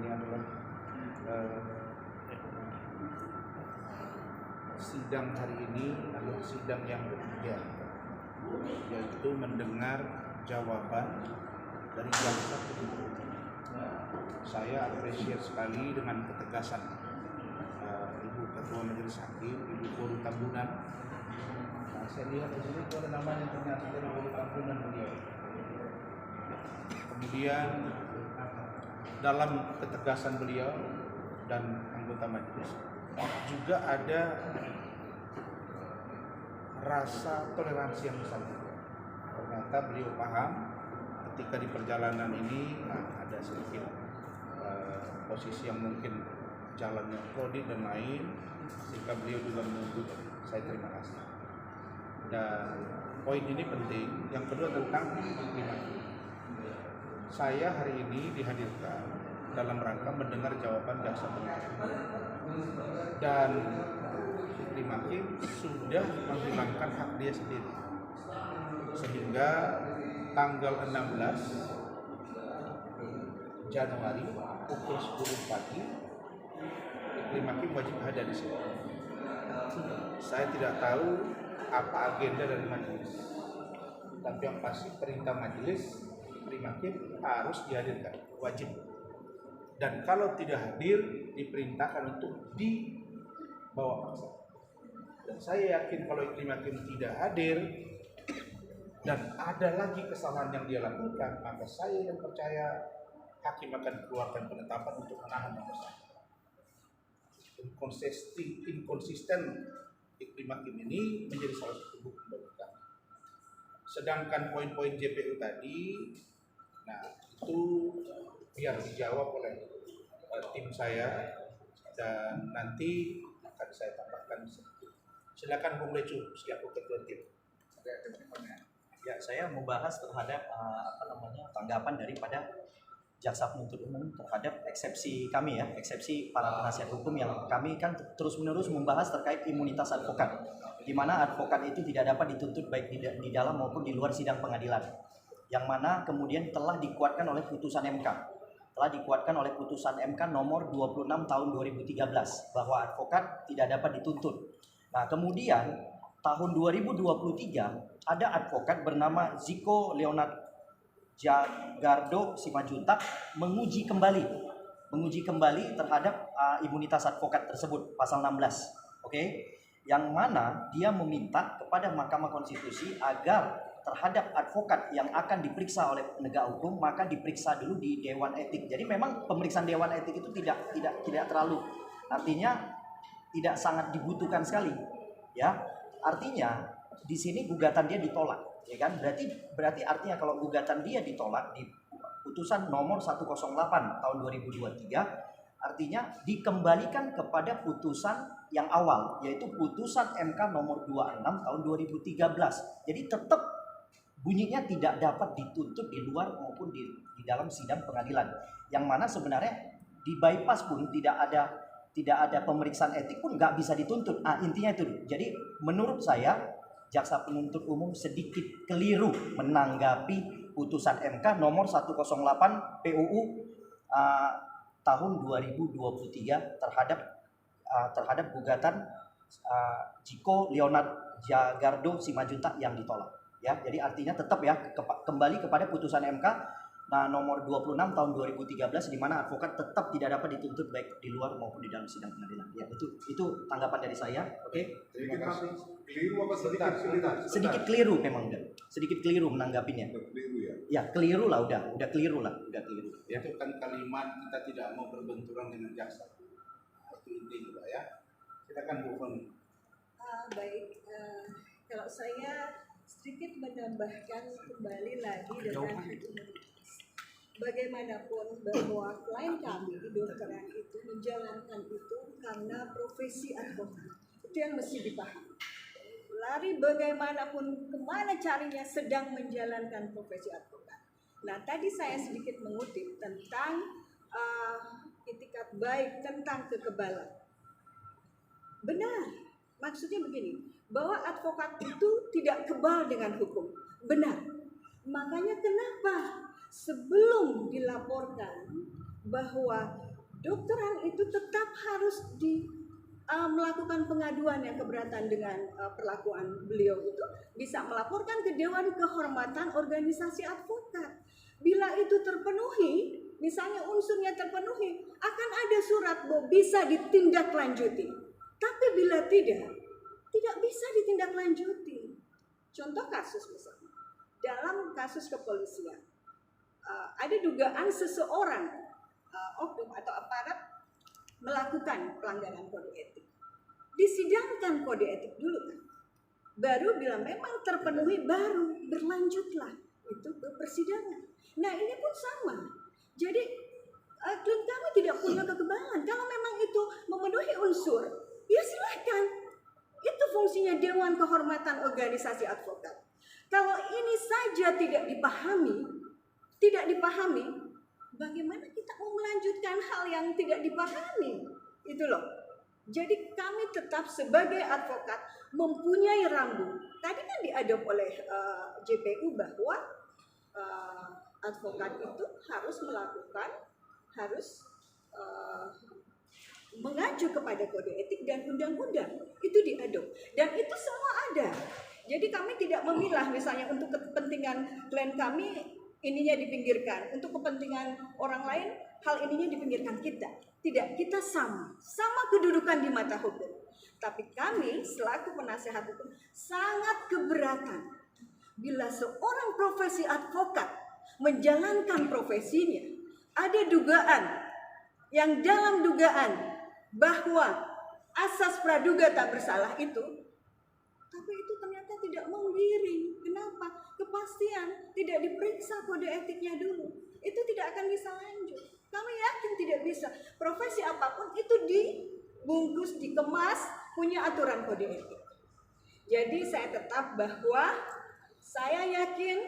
ini adalah sidang hari ini adalah sidang yang ketiga, yaitu mendengar jawaban dari jaksa penuntut. Saya apresiasi sekali dengan ketegasan Ibu Ketua Majelis Hakim, Ibu Guru Tambunan. Nah, saya lihat di sini itu ada namanya ternyata Ibu Guru Tambunan beliau. Kemudian dalam ketegasan beliau dan anggota majelis juga ada rasa toleransi yang besar. Ternyata beliau paham ketika di perjalanan ini ada sedikit posisi yang mungkin jalannya krodit dan lain, sehingga beliau juga menunggu. Saya terima kasih. Dan poin ini penting. Yang kedua tentang iklim hakim. Saya hari ini dihadirkan dalam rangka mendengar jawaban jaksa penuntut dan iklim hakim sudah menghilangkan hak dia sendiri, sehingga tanggal 16 Januari pukul 10 pagi iklim hakim wajib ada di sini. Saya tidak tahu apa agenda dari majelis, tapi yang pasti perintah majelis iklim hakim harus dihadirkan, wajib. Dan kalau tidak hadir diperintahkan untuk dibawa paksa. Dan saya yakin kalau iklim hakim tidak hadir dan ada lagi kesalahan yang dia lakukan, maka saya yang percaya hakim akan keluarkan penetapan untuk menahan yang bersangkutan. Inkonsisten iklim hakim ini menjadi salah satu bukti bagi kami. Sedangkan poin-poin JPU tadi, nah itu biar dijawab oleh tim saya dan nanti akan saya tambahkan. Silakan Bung Lecu, selaku ketua tim. Ya, saya membahas terhadap tanggapan daripada jaksa penuntut umum terhadap eksepsi kami ya, eksepsi para penasihat hukum yang kami kan terus-menerus membahas terkait imunitas advokat, di mana advokat itu tidak dapat dituntut baik di dalam maupun di luar sidang pengadilan, yang mana kemudian telah dikuatkan oleh putusan MK. Telah dikuatkan oleh putusan MK nomor 26 tahun 2013 bahwa advokat tidak dapat dituntut. Nah, kemudian tahun 2023 ada advokat bernama Ziko Leonard Jagardo Simajuntak menguji kembali terhadap imunitas advokat tersebut pasal 16. Oke. Yang mana dia meminta kepada Mahkamah Konstitusi agar terhadap advokat yang akan diperiksa oleh penegak hukum maka diperiksa dulu di Dewan Etik. Jadi memang pemeriksaan Dewan Etik itu tidak terlalu, artinya tidak sangat dibutuhkan sekali, ya. Artinya di sini gugatan dia ditolak, ya kan? Berarti artinya kalau gugatan dia ditolak di putusan nomor 108 tahun 2023, artinya dikembalikan kepada putusan yang awal, yaitu putusan MK nomor 26 tahun 2013. Jadi tetap bunyinya tidak dapat dituntut di luar maupun di dalam sidang pengadilan, yang mana sebenarnya di bypass pun tidak ada pemeriksaan etik pun nggak bisa dituntut. Intinya itu. Jadi menurut saya jaksa penuntut umum sedikit keliru menanggapi putusan MK nomor 108 PUU tahun 2023 terhadap gugatan Ziko Leonard Jagardo Simajuntak yang ditolak. Ya, jadi artinya tetap ya kembali kepada putusan MK nomor 26 tahun 2013 di mana advokat tetap tidak dapat dituntut baik di luar maupun di dalam sidang pengadilan. Ya, itu tanggapan dari saya. Oke. Terima kasih. Keliru apa Sedikit keliru memang enggak. Sedikit keliru menanggapinya. Keliru ya. Ya, keliru lah udah keliru lah. Ya. Itu kan kalimat kita tidak mau berbenturan dengan jaksa. Itu intinya Pak ya. Silakan Bu Foni. Baik, kalau saya sedikit menambahkan kembali lagi dengan bagaimanapun bahwa klien kami di dokteran itu menjalankan itu karena profesi advokat. Itu yang mesti dipahami. Lari bagaimanapun kemana carinya sedang menjalankan profesi advokat. Nah, tadi saya sedikit mengutip tentang itikat baik, tentang kekebalan. Benar, maksudnya begini, bahwa advokat itu tidak kebal dengan hukum. Benar. Makanya kenapa sebelum dilaporkan bahwa Dokteran itu tetap harus melakukan pengaduan yang keberatan dengan perlakuan beliau itu, bisa melaporkan ke Dewan Kehormatan Organisasi Advokat. Bila itu terpenuhi, misalnya unsurnya terpenuhi, akan ada surat bahwa bisa ditindaklanjuti. Tapi bila tidak bisa ditindaklanjuti. Contoh kasus misalnya, dalam kasus kepolisian, ada dugaan seseorang oknum atau aparat melakukan pelanggaran kode etik. Disidangkan kode etik dulu kan. Baru bila memang terpenuhi baru berlanjutlah itu ke persidangan. Nah ini pun sama. Jadi klien kami tidak punya kekebalan. Kalau memang itu memenuhi unsur, ya silahkan. Itu fungsinya Dewan Kehormatan Organisasi Advokat. Kalau ini saja tidak dipahami, bagaimana kita mau melanjutkan hal yang tidak dipahami? Itu loh. Jadi kami tetap sebagai advokat mempunyai rambu. Tadi kan diadop oleh JPU bahwa advokat itu harus mengacu kepada kode etik dan undang-undang. Itu diadop. Dan itu semua ada. Jadi kami tidak memilah misalnya untuk kepentingan klien kami ininya dipinggirkan, untuk kepentingan orang lain hal ininya dipinggirkan kita. Tidak, kita sama kedudukan di mata hukum. Tapi kami selaku penasehat hukum sangat keberatan bila seorang profesi advokat menjalankan profesinya ada dugaan yang dalam dugaan bahwa asas praduga tak bersalah itu, tapi itu ternyata tidak menggiring. Kenapa? Kepastian, tidak diperiksa kode etiknya dulu. Itu tidak akan bisa lanjut. Kami yakin tidak bisa. Profesi apapun itu dibungkus, dikemas, punya aturan kode etik. Jadi saya tetap bahwa saya yakin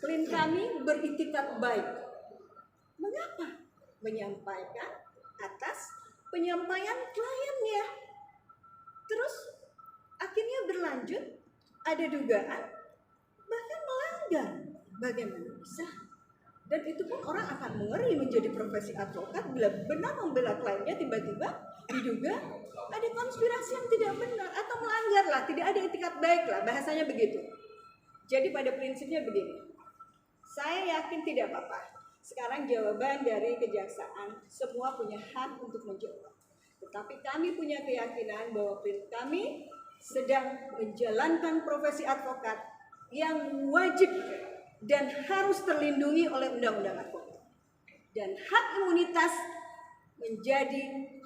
klien kami beritikat baik. Mengapa? Menyampaikan atas penyampaian kliennya. Terus akhirnya berlanjut, ada dugaan, bahkan melanggar. Bagaimana bisa? Dan itu pun orang akan mengeri menjadi profesi advokat bila benar membela kliennya tiba-tiba diduga ada konspirasi yang tidak benar atau melanggar lah, tidak ada etikat baik lah, bahasanya begitu. Jadi pada prinsipnya begini, saya yakin tidak apa-apa. Sekarang jawaban dari kejaksaan, semua punya hak untuk menjawab. Tetapi kami punya keyakinan bahwa kami sedang menjalankan profesi advokat yang wajib dan harus terlindungi oleh undang-undang advokat. Dan hak imunitas menjadi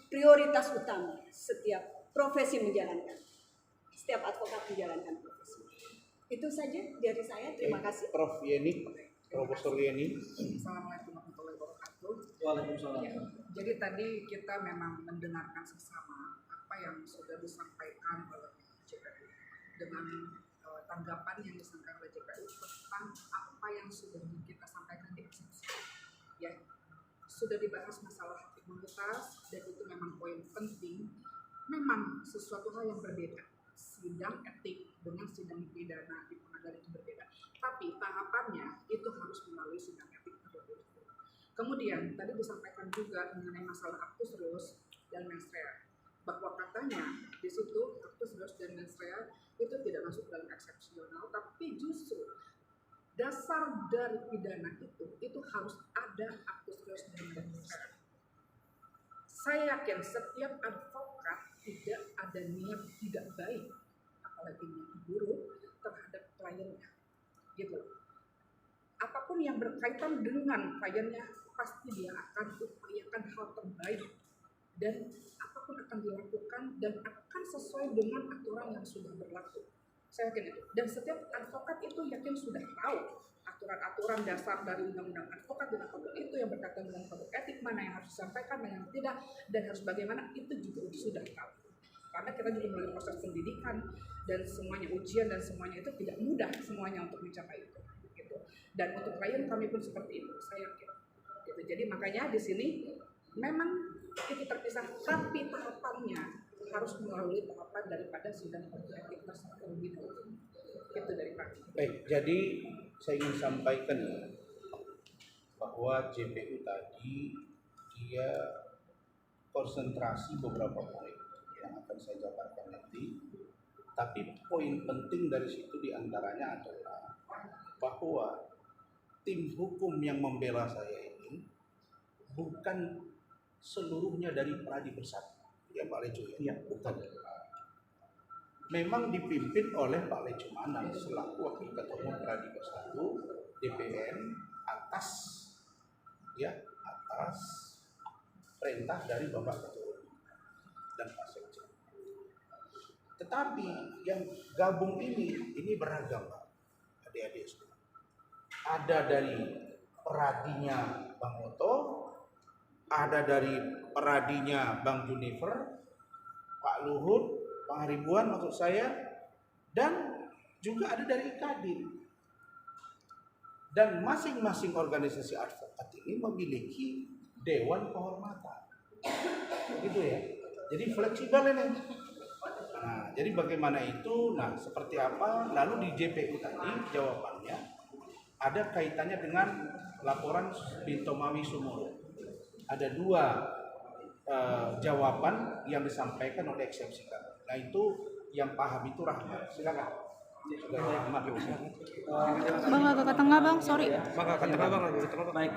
prioritas utama setiap profesi menjalankan. Setiap advokat menjalankan profesi. Itu saja dari saya. Terima kasih. Prof. Yeni, Profesor Yeni. Assalamualaikum warahmatullahi wabarakatuh. Waalaikumsalam. Ya, jadi tadi kita memang mendengarkan sesama apa yang sudah disampaikan oleh JPU dengan tanggapan yang disampaikan oleh JPU tentang apa yang sudah kita sampaikan di eksepsi. Ya, sudah dibahas masalah hak imunitas dan itu memang poin penting. Memang sesuatu hal yang berbeda. Sidang etik dengan sidang pidana di pengadilan itu berbeda. Tapi tahapannya itu harus melalui sidang etik terlebih dahulu. Kemudian tadi disampaikan juga mengenai masalah actus reus dan mens rea, bahwa katanya di situ actus reus dan mens rea itu tidak masuk dalam eksepsional, tapi justru dasar dari pidana itu harus ada actus reus dan mens rea. Saya yakin setiap advokat tidak ada niat tidak baik, apalagi niat buruk terhadap kliennya, gitu. Apapun yang berkaitan dengan kliennya pasti dia akan upayakan hal terbaik dan apapun akan dilakukan dan akan sesuai dengan aturan yang sudah berlaku. Saya yakin itu. Dan setiap advokat itu yakin sudah tahu aturan-aturan dasar dari undang-undang advokat dan apapun itu yang berkaitan dengan kode etik, mana yang harus disampaikan, mana yang tidak, dan harus bagaimana, itu juga sudah tahu. Karena kita juga melalui proses pendidikan dan semuanya ujian dan semuanya itu tidak mudah semuanya untuk mencapai itu. Gitu. Dan untuk klien kami pun seperti itu, saya yakin. Gitu. Jadi makanya di sini memang itu terpisah, tapi tahapannya harus melalui tahapan daripada sidang kode etik terlebih dahulu. Itu dari kami. Baik, jadi saya ingin sampaikan bahwa JPU tadi dia konsentrasi beberapa poin yang akan saya jabarkan nanti. Tapi poin penting dari situ diantaranya adalah bahwa tim hukum yang membela saya ini bukan seluruhnya dari Pradi Bersatu, ya Pak Lejo ya, bukan. Memang dipimpin oleh Pak Lejo Manang selaku Wakil Ketua Umum Pradi Bersatu DPN atas perintah dari Bapak Ketua Umum dan Pak Sekjen. Tetapi yang gabung ini beragam, Pak, adik-adik semua. Ada dari peradinya Bang Oto, ada dari peradinya Bang Junifer, Pak Luhut, Bang Haribuan maksud saya, dan juga ada dari Kadin. Dan masing-masing organisasi advokat ini memiliki dewan kehormatan. Gitu ya. Jadi fleksibel ini. Nah, jadi bagaimana itu? Nah, seperti apa? Lalu di JPU tadi jawabannya ada kaitannya dengan laporan Bintomawi Sumoro. Ada 2 jawaban yang disampaikan oleh eksepsi kami. Nah, itu yang paham itu Rahmat. Silakan. Bang agak ke tengah bang, sorry. Baik,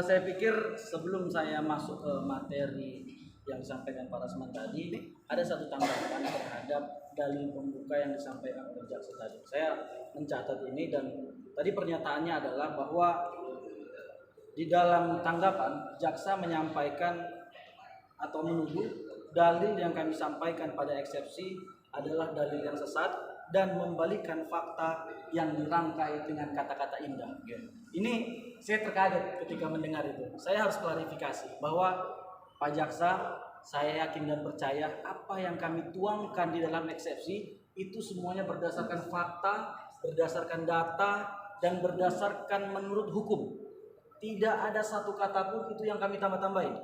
saya pikir sebelum saya masuk ke materi yang disampaikan Pak Rasman tadi, ada satu tanggapan terhadap dalil pembuka yang disampaikan oleh jaksa tadi. Saya mencatat ini dan tadi pernyataannya adalah bahwa di dalam tanggapan jaksa menyampaikan atau menuduh dalil yang kami sampaikan pada eksepsi adalah dalil yang sesat dan membalikkan fakta yang dirangkai dengan kata-kata indah. Ini saya terkaget ketika mendengar itu. Saya harus klarifikasi bahwa Pak Jaksa, saya yakin dan percaya apa yang kami tuangkan di dalam eksepsi itu semuanya berdasarkan fakta, berdasarkan data, dan berdasarkan menurut hukum. Tidak ada satu kata pun itu yang kami tambah-tambahin.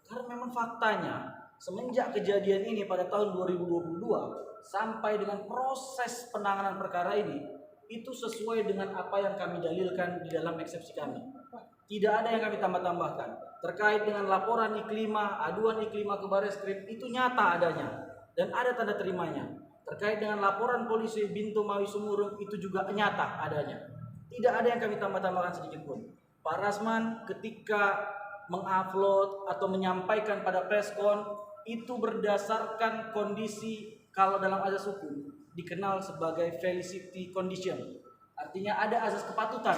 Karena memang faktanya, semenjak kejadian ini pada tahun 2022 sampai dengan proses penanganan perkara ini, itu sesuai dengan apa yang kami dalilkan di dalam eksepsi kami. Tidak ada yang kami tambah-tambahkan. Terkait dengan laporan Iklima, aduan Iklima ke Bareskrim, itu nyata adanya dan ada tanda terimanya. Terkait dengan laporan polisi Bintomawi Sumurung, itu juga nyata adanya. Tidak ada yang kami tambah-tambahkan sedikit pun. Pak Rasman ketika mengupload atau menyampaikan pada preskon itu berdasarkan kondisi kalau dalam azas hukum dikenal sebagai felicity condition. Artinya ada azas kepatutan.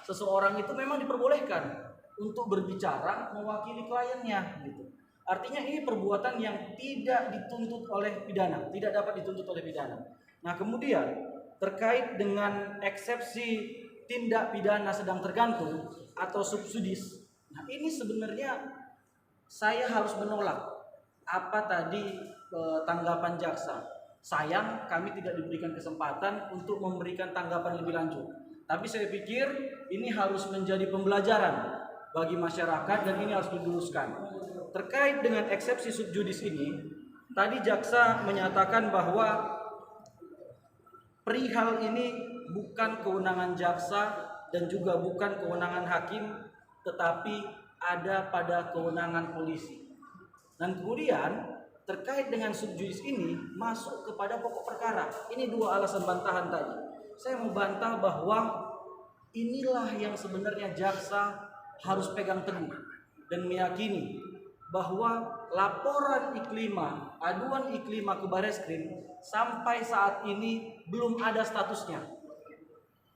Seseorang itu memang diperbolehkan untuk berbicara mewakili kliennya gitu. Artinya ini perbuatan yang tidak dituntut oleh pidana, tidak dapat dituntut oleh pidana. Nah, kemudian terkait dengan eksepsi tindak pidana sedang tergantung atau subsudis. Nah, ini sebenarnya saya harus menolak apa tadi tanggapan jaksa. Sayang kami tidak diberikan kesempatan untuk memberikan tanggapan lebih lanjut. Tapi saya pikir ini harus menjadi pembelajaran bagi masyarakat dan ini harus diluruskan. Terkait dengan eksepsi subjudis ini, tadi jaksa menyatakan bahwa perihal ini bukan kewenangan jaksa dan juga bukan kewenangan hakim, tetapi ada pada kewenangan polisi. Dan kemudian terkait dengan subjudis ini masuk kepada pokok perkara. Ini 2 alasan bantahan tadi. Saya membantah bahwa inilah yang sebenarnya jaksa harus pegang teguh dan meyakini bahwa laporan Iklima, aduan Iklima ke Bareskrim sampai saat ini belum ada statusnya.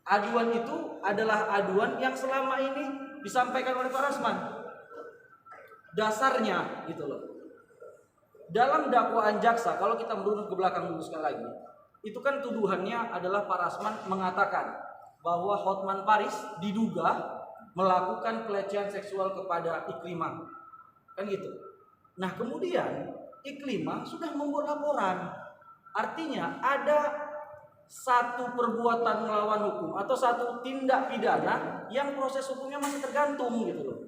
Aduan itu adalah aduan yang selama ini disampaikan oleh Pak Rasman. Dasarnya gitu loh. Dalam dakwaan jaksa, kalau kita merunut ke belakang dulu sekali lagi, itu kan tuduhannya adalah Pak Rasman mengatakan bahwa Hotman Paris diduga melakukan pelecehan seksual kepada Iklima. Kan gitu. Nah, kemudian Iklima sudah membuat laporan. Artinya ada satu perbuatan melawan hukum atau satu tindak pidana yang proses hukumnya masih tergantung gitu loh.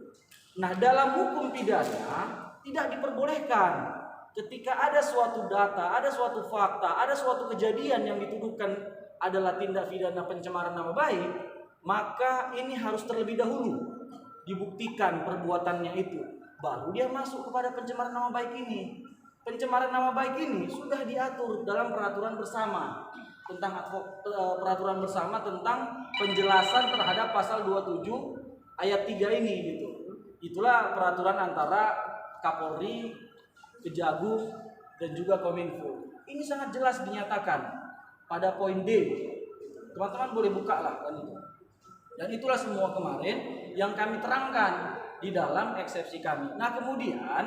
Nah, dalam hukum pidana tidak diperbolehkan ketika ada suatu data, ada suatu fakta, ada suatu kejadian yang dituduhkan adalah tindak pidana pencemaran nama baik, maka ini harus terlebih dahulu dibuktikan perbuatannya itu. baru dia masuk kepada pencemaran nama baik ini. Pencemaran nama baik ini sudah diatur dalam peraturan bersama tentang peraturan bersama tentang penjelasan terhadap pasal 27 ayat 3 ini gitu. Itulah peraturan antara Kapolri, Kejagung, dan juga Kominfo. Ini sangat jelas dinyatakan pada poin D. Teman-teman boleh buka lah kan itu. Dan itulah semua kemarin yang kami terangkan di dalam eksepsi kami. Nah kemudian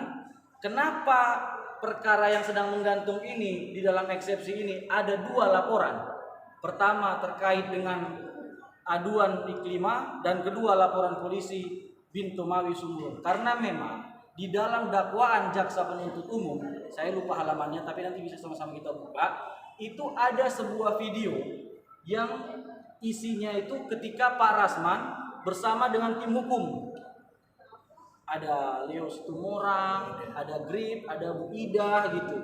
kenapa perkara yang sedang menggantung ini di dalam eksepsi ini ada 2 laporan. Pertama terkait dengan aduan Iklima dan kedua laporan polisi Bintu Mawi Sumur. Karena memang di dalam dakwaan jaksa penuntut umum, saya lupa halamannya tapi nanti bisa sama-sama kita buka, itu ada sebuah video yang isinya itu ketika Pak Rasman bersama dengan tim hukum. Ada Leo Situmorang, ada Grip, ada Bu Ida gitu.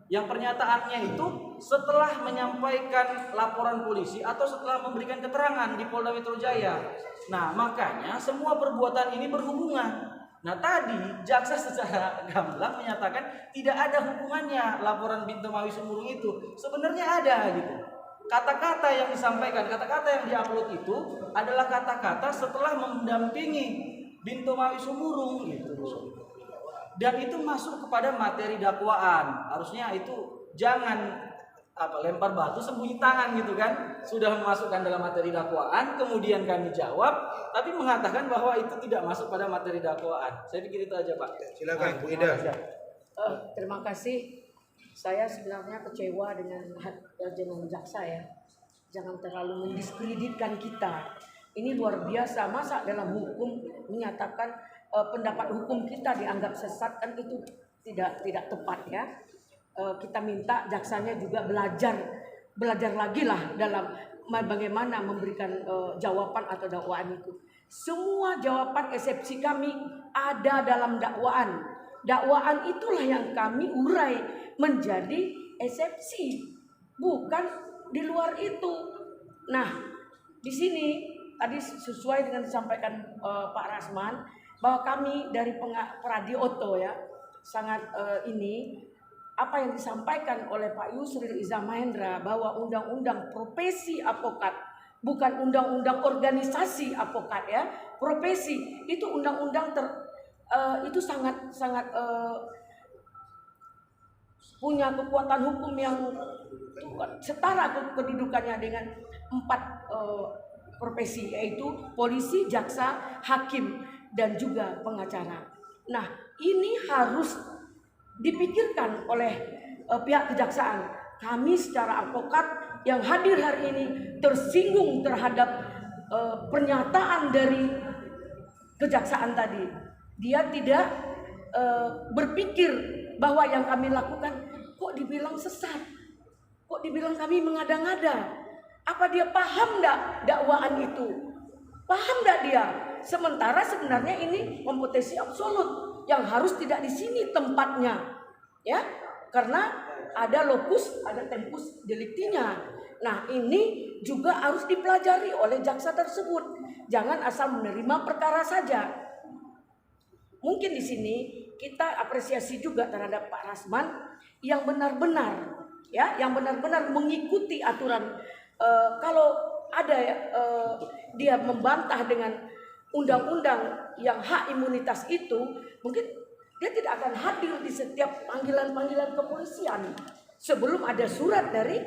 Yang pernyataannya itu setelah menyampaikan laporan polisi atau setelah memberikan keterangan di Polda Metro Jaya. Nah, makanya semua perbuatan ini berhubungan. Nah, tadi jaksa secara gamblang menyatakan tidak ada hubungannya laporan Bintu Mawi Sumurung itu. Sebenarnya ada gitu. Kata-kata yang disampaikan, kata-kata yang diupload itu adalah kata-kata setelah mendampingi Bintu Mawi Sumurung gitu. Dan itu masuk kepada materi dakwaan. Harusnya itu jangan lempar batu sembunyi tangan gitu kan. Sudah memasukkan dalam materi dakwaan, kemudian kami jawab, tapi mengatakan bahwa itu tidak masuk pada materi dakwaan. Saya pikir itu aja Pak. Silakan Bu Ida. Terima kasih. Saya sebenarnya kecewa dengan jaksa ya. Jangan terlalu mendiskreditkan kita. Ini luar biasa. Masa dalam hukum menyatakan pendapat hukum kita dianggap sesat, kan itu tidak tepat ya. Kita minta jaksanya juga belajar lagi lah dalam bagaimana memberikan jawaban atau dakwaan itu. Semua jawaban eksepsi kami ada dalam dakwaan. Dakwaan itulah yang kami urai menjadi eksepsi, bukan di luar itu. Nah, di sini tadi sesuai dengan disampaikan Pak Rasman bahwa kami dari Pradioto ya sangat apa yang disampaikan oleh Pak Yusril Iza Mahendra bahwa undang-undang profesi advokat bukan undang-undang organisasi advokat ya, profesi itu undang-undang itu sangat punya kekuatan hukum yang setara kedudukannya dengan 4 profesi, yaitu polisi, jaksa, hakim, dan juga pengacara. Nah, ini harus dipikirkan oleh pihak kejaksaan. Kami secara advokat yang hadir hari ini tersinggung terhadap pernyataan dari kejaksaan tadi. Dia tidak berpikir bahwa yang kami lakukan kok dibilang sesat, kok dibilang kami mengada-ngada. Apa dia paham enggak dakwaan itu? Paham enggak dia? Sementara sebenarnya ini kompetensi absolut yang harus tidak di sini tempatnya, ya, karena ada lokus, ada tempus delictinya. Nah, ini juga harus dipelajari oleh jaksa tersebut. Jangan asal menerima perkara saja. Mungkin di sini kita apresiasi juga terhadap Pak Rasman yang benar-benar, ya, yang benar-benar mengikuti aturan. Kalau ada dia membantah dengan undang-undang yang hak imunitas itu, mungkin dia tidak akan hadir di setiap panggilan-panggilan kepolisian sebelum ada surat dari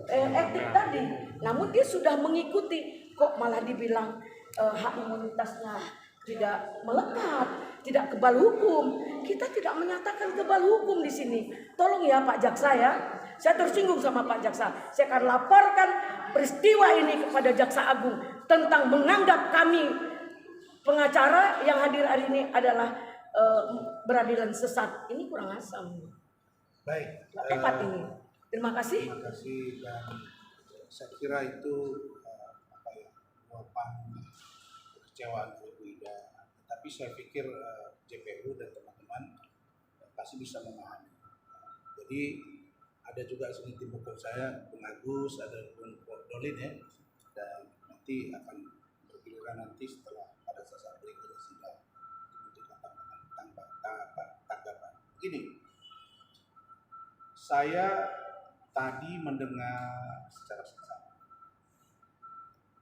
etik tadi. Namun dia sudah mengikuti, kok malah dibilang hak imunitasnya tidak melekat, tidak kebal hukum. Kita tidak menyatakan kebal hukum di sini. Tolong ya Pak Jaksa ya. Saya tersinggung sama Pak Jaksa. Saya akan laporkan peristiwa ini kepada Jaksa Agung tentang menganggap kami pengacara yang hadir hari ini adalah beradilan sesat. Ini kurang asam. Baik. Nggak tepat ini. Terima kasih. Terima kasih, dan saya kira itu luapan kekecewaan Ibu Ida. Tapi saya pikir JPU dan teman-teman pasti bisa memahami. Jadi ada juga sini tim hukum saya, Bung Agus, ada Bung Dolin ya, dan nanti akan bergiliran nanti setelah pada saat berikutnya sidang untuk tambahkan Gini, saya tadi mendengar secara seksama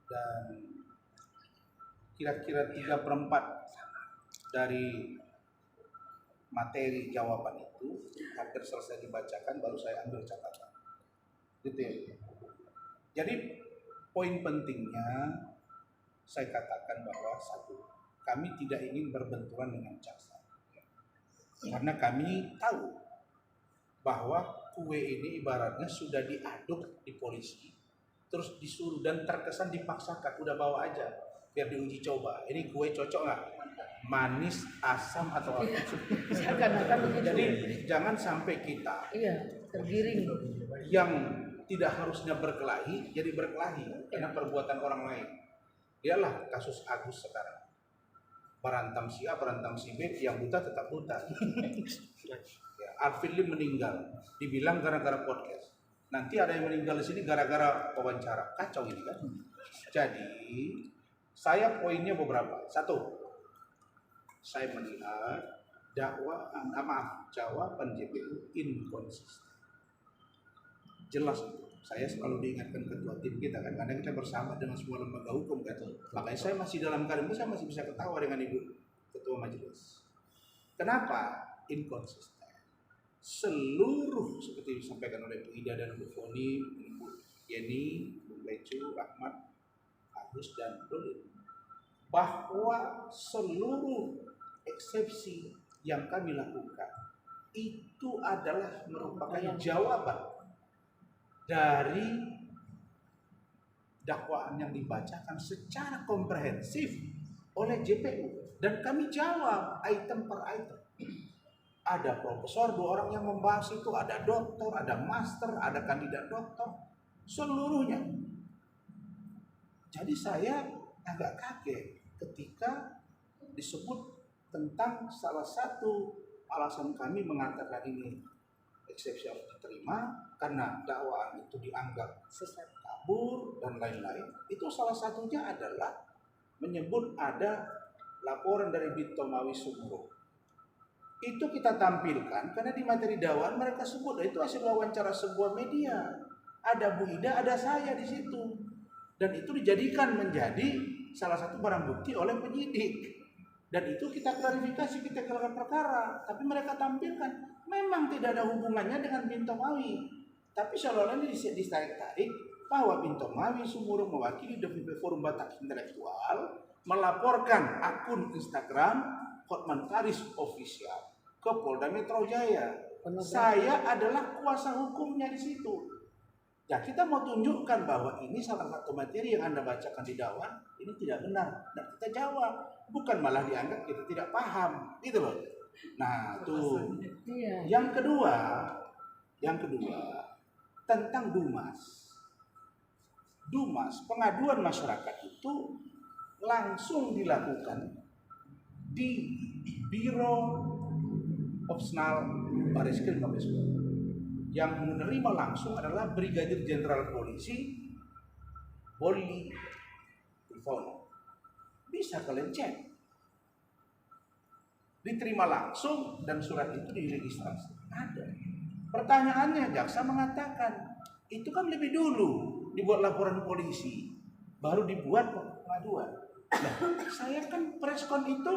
dan kira-kira 3/4 dari materi jawaban itu hampir selesai dibacakan, baru saya ambil catatan. Gitu ya. Jadi poin pentingnya saya katakan bahwa satu, kami tidak ingin berbenturan dengan jaksa. Karena kami tahu bahwa kue ini ibaratnya sudah diaduk di polisi, terus disuruh dan terkesan dipaksakan, udah bawa aja biar diuji coba. Ini kue cocok nggak? Manis, asam atau apa? Jadi jangan sampai kita tergiring yang tidak harusnya berkelahi jadi berkelahi karena perbuatan orang lain. Dialah kasus Agus sekarang. Berantam si A, berantam si B, yang buta tetap buta. Ya, Alvin Lim meninggal, dibilang gara-gara podcast. Nanti ada yang meninggal di sini gara-gara wawancara. Kacau ini kan. Jadi saya poinnya beberapa. Satu, saya melihat jawaban JPU inkonsisten. Jelas itu. Saya selalu diingatkan ketua tim kita kan, karena kita bersama dengan semua lembaga hukum kan. Makanya saya masih dalam keadaan itu, saya masih bisa ketawa dengan ibu ketua majelis. Kenapa inkonsisten? Seluruh seperti disampaikan oleh Bu Ida dan Bu Foni, Bu Yeni, Bu Lecu, Rahmat, Agus dan Dodin, bahwa seluruh eksepsi yang kami lakukan itu adalah merupakan jawaban dari dakwaan yang dibacakan secara komprehensif oleh JPU, dan kami jawab item per item. Ada profesor, 2 orang yang membahas itu, ada doktor, ada master, ada kandidat doktor, seluruhnya. Jadi saya agak kaget ketika disebut tentang salah satu alasan kami mengatakan ini eksepsi harus diterima karena dakwaan itu dianggap sesat, kabur dan lain-lain. Itu salah satunya adalah menyebut ada laporan dari Binto Mawi Sumuro. Itu kita tampilkan karena di materi dakwaan mereka sebut itu hasil wawancara sebuah media. Ada Bu Ida, ada saya di situ. Dan itu dijadikan menjadi salah satu barang bukti oleh penyidik. Dan itu kita klarifikasi, kita gelar perkara. Tapi mereka tampilkan memang tidak ada hubungannya dengan Binto Mawi. Tapi seolah-olah ini ditarik-tarik bahwa Binto Mawi Sumuro mewakili DPP Forum Batak Intelektual melaporkan akun Instagram Hotman Paris Official ke Polda Metro Jaya. Saya adalah kuasa hukumnya di situ. Ya, kita mau tunjukkan bahwa ini salah satu materi yang Anda bacakan di dakwaan ini tidak benar, dan kita jawab, bukan malah dianggap kita tidak paham, gitu loh. Nah, tuh. Yang kedua tentang Dumas. Dumas, pengaduan masyarakat itu langsung dilakukan di Biro Opsional Bareskrim Mabes Polri. Yang menerima langsung adalah Brigadir Jenderal Polisi Bolli Trifono. Bisa kalian cek. Diterima langsung dan surat itu diregistrasi. Ada. Pertanyaannya, jaksa mengatakan itu kan lebih dulu dibuat laporan polisi, baru dibuat pengaduan. Nah, saya kan preskon itu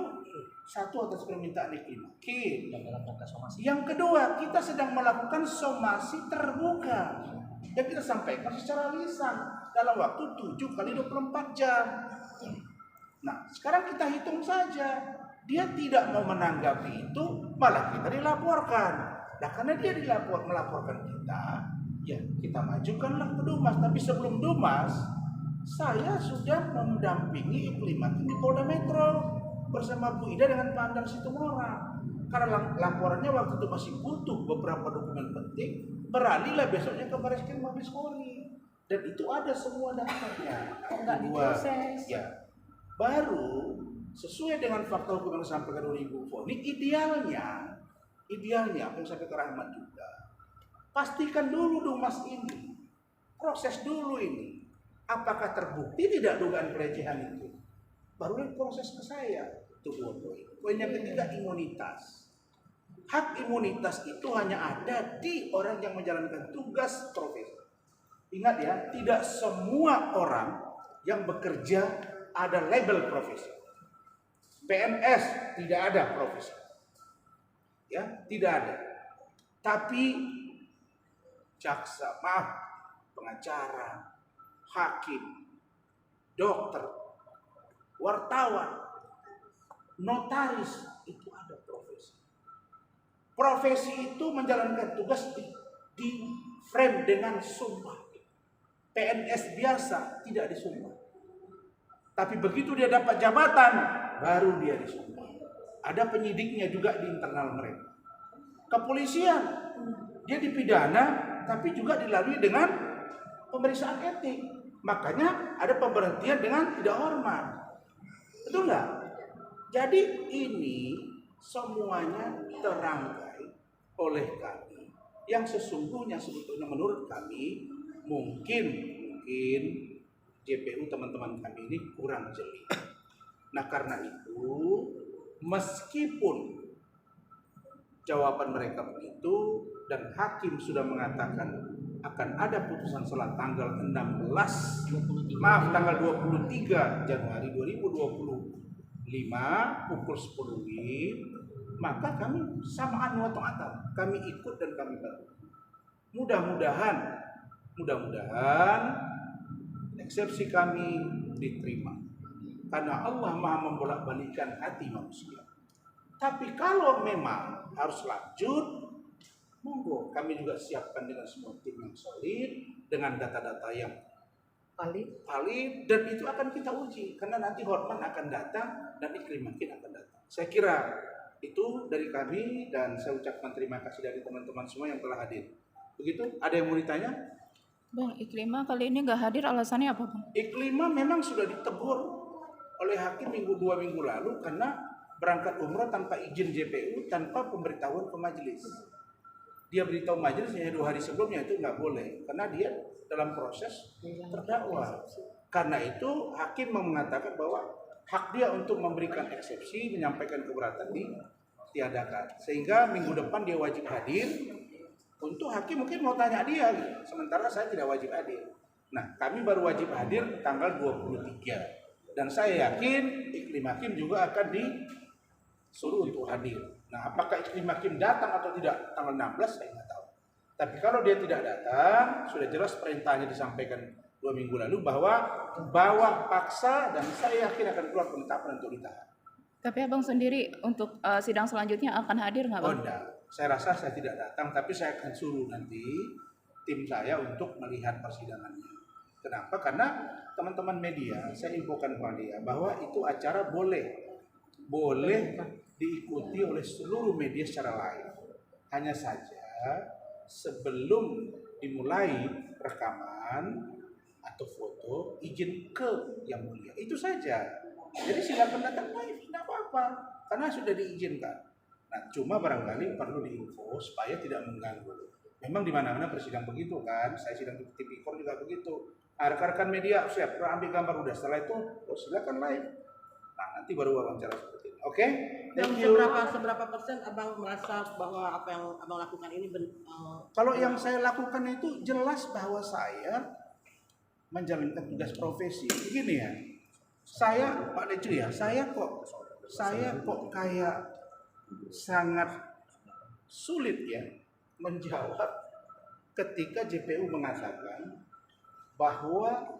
satu atas permintaan Iqlim. Yang kedua, kita sedang melakukan somasi terbuka yang kita sampaikan secara lisan dalam waktu 7x24 jam. Nah, sekarang kita hitung saja. Dia tidak mau menanggapi itu, malah kita dilaporkan. Nah, karena dia melaporkan kita, ya kita majukanlah ke Dumas. Tapi sebelum Dumas, saya sudah mendampingi Iqlim di Polda Metro bersama Bu Ida dengan Pak Andar Situmorang. Karena laporannya waktu itu masih butuh beberapa dokumen penting, beralihlah besoknya ke Bareskrim Mabes Polri. Dan itu ada semua datanya. Enggak diproses. Ya. Baru sesuai dengan fakta hukum yang disampaikan oleh Ibu Foni, idealnya apa yang sampai ke Rahmat juga, pastikan dulu Dumas ini, proses dulu ini, apakah terbukti tidak dugaan pelecehan itu, baru proses ke saya. Itu poin. Poin yang ketiga, imunitas. Hak imunitas itu hanya ada di orang yang menjalankan tugas profesi. Ingat ya, tidak semua orang yang bekerja ada label profesi. PNS tidak ada profesi. Ya, tidak ada. Tapi jaksa, pengacara, hakim, dokter, wartawan, notaris itu ada profesi. Profesi itu menjalankan tugas di frame dengan sumpah. PNS biasa tidak disumpah. Tapi begitu dia dapat jabatan, baru dia disumpah. Ada penyidiknya juga di internal mereka. Kepolisian, dia dipidana, tapi juga dilalui dengan pemeriksaan etik. Makanya ada pemberhentian dengan tidak hormat. Betul nggak? Jadi ini semuanya terangkai oleh kami. Yang sesungguhnya sebetulnya menurut kami mungkin JPU teman-teman kami ini kurang jeli. Nah karena itu meskipun jawaban mereka begitu dan hakim sudah mengatakan akan ada putusan selat tanggal 23 Januari 2025 pukul 10 WIB, maka kami samaan wa ta'atan, kami ikut dan kami bantu. Mudah-mudahan eksepsi kami diterima karena Allah Maha membolak-balikkan hati manusia. Tapi kalau memang harus lanjut, monggo kami juga siapkan dengan semua tim yang solid, dengan data-data yang valid, dan itu akan kita uji karena nanti Hotman akan datang dan Iklim Makin akan datang. Saya kira itu dari kami dan saya ucapkan terima kasih dari teman-teman semua yang telah hadir. Begitu, ada yang mau ditanya? Bang, Iklima kali ini nggak hadir, alasannya apa, Bang? Iklima memang sudah ditegur oleh hakim 2 minggu lalu karena berangkat umrah tanpa izin JPU, tanpa pemberitahuan ke majelis. Dia beritahu majelis hanya 2 hari sebelumnya, itu nggak boleh karena dia dalam proses terdakwa. Karena itu hakim mengatakan bahwa hak dia untuk memberikan eksepsi, menyampaikan keberatan ditiadakan. Sehingga minggu depan dia wajib hadir. Untuk hakim mungkin mau tanya dia, sementara saya tidak wajib hadir. Nah, kami baru wajib hadir tanggal 23. Dan saya yakin Iklim Hakim juga akan disuruh untuk hadir. Nah, apakah Iklim Hakim datang atau tidak tanggal 16 saya nggak tahu. Tapi kalau dia tidak datang, sudah jelas perintahnya disampaikan 2 minggu lalu bahwa bawa paksa dan saya yakin akan keluar penetapan untuk ditahan. Tapi Abang sendiri untuk sidang selanjutnya akan hadir nggak, Bang? Oh enggak, saya rasa saya tidak datang, tapi saya akan suruh nanti tim saya untuk melihat persidangannya. Kenapa? Karena teman-teman media, saya infokan kepada dia bahwa itu acara boleh diikuti oleh seluruh media secara live. Hanya saja sebelum dimulai rekaman atau foto, izin ke yang mulia. Itu saja. Jadi silakan datang live, tidak apa-apa, karena sudah diizinkan. Nah, cuma barangkali perlu diinfo supaya tidak mengganggu. Memang di mana-mana bersidang begitu kan, saya sidang di Tipikor juga begitu. Rekan-rekan media siap, ambil gambar udah, setelah itu silakan live. Nah, nanti baru wawancara seperti ini. Oke? Dan seberapa persen Abang merasa bahwa apa yang Abang lakukan ini kalau yang saya lakukan itu jelas bahwa saya menjalankan tugas profesi. Begini ya. Saya Pak Deju ya, saya kok kayak sangat sulit ya menjawab ketika JPU mengatakan bahwa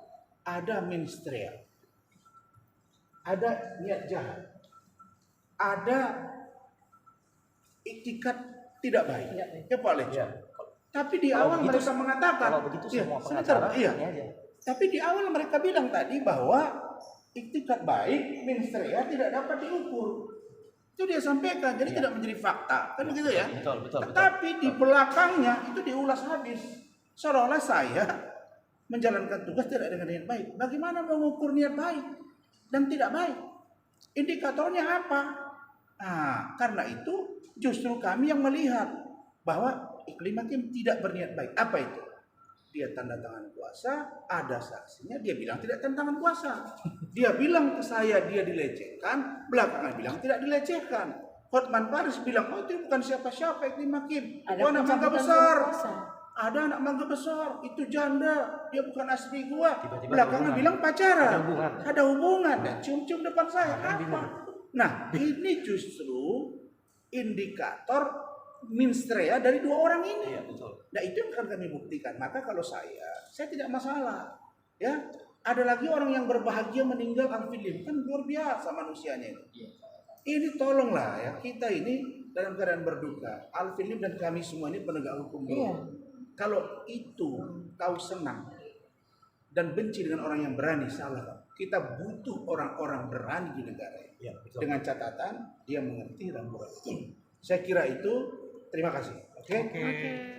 ada ministerial, ada niat jahat, ada itikat tidak baik. Ya Pak Deju. Tapi di awal mereka mengatakan, kalau begitu semua pengacara ini aja. Tapi di awal mereka bilang tadi bahwa iktikat baik ministerial tidak dapat diukur. Itu dia sampaikan, jadi tidak menjadi fakta, kan begitu ya? Betul. Tetapi di belakangnya itu diulas habis. Seolah-olah saya menjalankan tugas tidak dengan niat baik. Bagaimana mengukur niat baik dan tidak baik? Indikatornya apa? Nah, karena itu justru kami yang melihat bahwa Iklim Hakim tidak berniat baik. Apa itu? Dia tanda tangan kuasa, ada saksinya, dia bilang tidak tanda tangan kuasa. Dia bilang ke saya dia dilecehkan, belakangan bilang tidak dilecehkan. Hotman Paris bilang, oh itu bukan siapa-siapa, itu Hakim. Ada Itu anak mangga pencabutan besar. kuasa. Ada anak mangga besar, itu janda, dia bukan asli gua. Tiba-tiba Belakangan hubungan. bilang pacaran. Ada hubungan. Ada hubungan dan cium-cium depan saya. Apa? Nah, ini justru indikator minstrea dari dua orang ini. Iya, betul. Nah, itu yang akan kami buktikan. Maka kalau saya tidak masalah. Ya, ada lagi orang yang berbahagia meninggal amfilim, kan luar biasa manusianya itu. Ini tolonglah ya, kita ini dalam keadaan berduka. Alfilim dan kami semua ini penegak hukum. Kalau itu kau senang dan benci dengan orang yang berani, salah. Kita butuh orang-orang berani di negara ini. Iya, betul. Dengan catatan dia mengerti dan berani. Saya kira itu. Terima kasih. Oke.